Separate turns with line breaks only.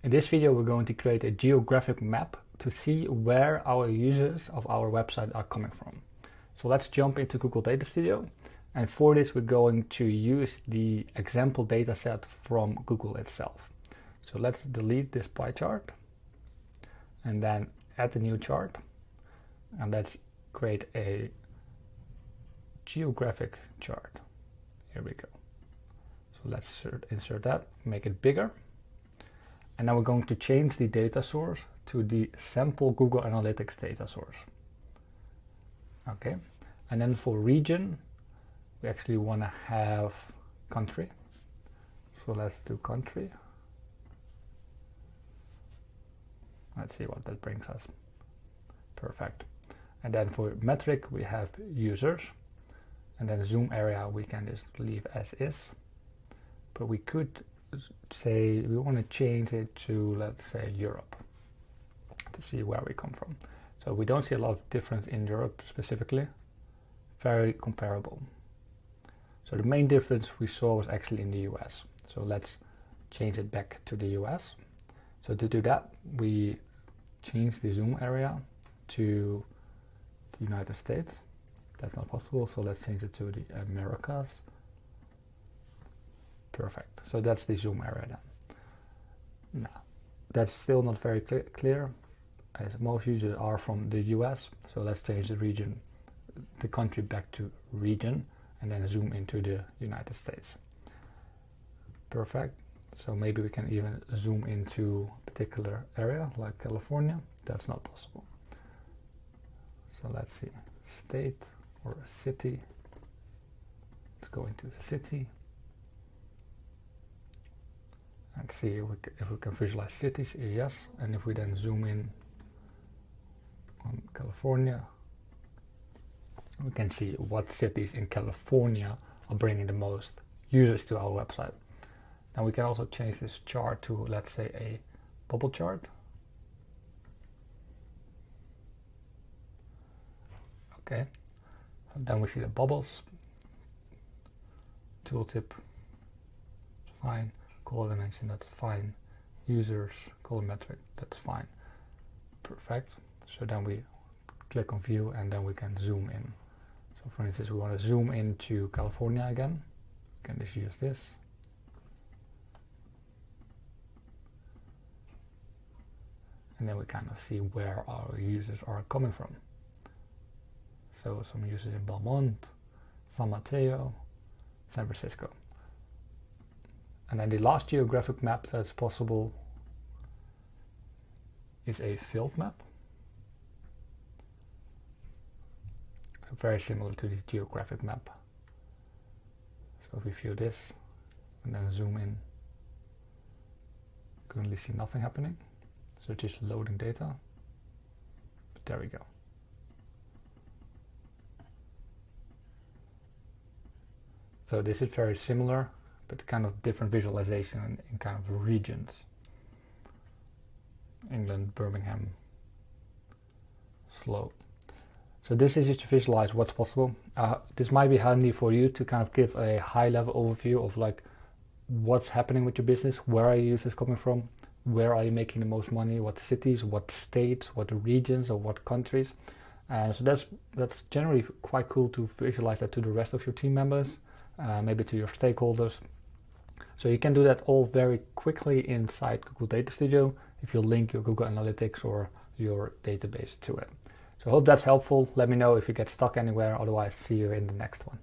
In this video, we're going to create a geographic map to see where our users of our website are coming from. So let's jump into Google Data Studio. And for this, we're going to use the example dataset from Google itself. So let's delete this pie chart and then add a new chart. And let's create a geographic chart. Here we go. So let's insert that, make it bigger. And now we're going to change the data source to the sample Google Analytics data source. Okay, and then for region, we actually want to have country. So let's do country. Let's see what that brings us. Perfect. And then for metric, we have users. And then zoom area, we can just leave as is. But we could say we want to change it to, let's say, Europe to see where we come from. So we don't see a lot of difference in Europe specifically. Very comparable. So the main difference we saw was actually in the US. So let's change it back to the US. So to do that, we change the zoom area to the United States. That's not possible, so let's change it to the Americas. Perfect. So that's the zoom area then. Now, that's still not very clear, as most users are from the US. So let's change the region, the country back to region, and then zoom into the United States. Perfect. So maybe we can even zoom into a particular area like California. That's not possible. So let's see, state or a city. Let's go into city and see if we can visualize cities. Yes, and if we then zoom in on California, we can see what cities in California are bringing the most users to our website. Now we can also change this chart to, let's say, a bubble chart. Okay, then we see the bubbles. Tooltip, fine. Color dimension, that's fine. Users, color metric, that's fine. Perfect. So then we click on view and then we can zoom in. So for instance, we want to zoom into California again. We can just use this. And then we kind of see where our users are coming from. So some users in Belmont, San Mateo, San Francisco. And then the last geographic map that's possible is a field map. So very similar to the geographic map. So if we view this and then zoom in, currently see nothing happening. So just loading data. But there we go. So this is very similar, but kind of different visualization in kind of regions. England, Birmingham, slow. So this is just to visualize what's possible. This might be handy for you to kind of give a high level overview of like what's happening with your business, where are your users coming from, where are you making the most money, what cities, what states, what regions, or what countries. So that's generally quite cool to visualize that to the rest of your team members, maybe to your stakeholders. So you can do that all very quickly inside Google Data Studio if you link your Google Analytics or your database to it. So I hope that's helpful. Let me know if you get stuck anywhere. Otherwise, see you in the next one.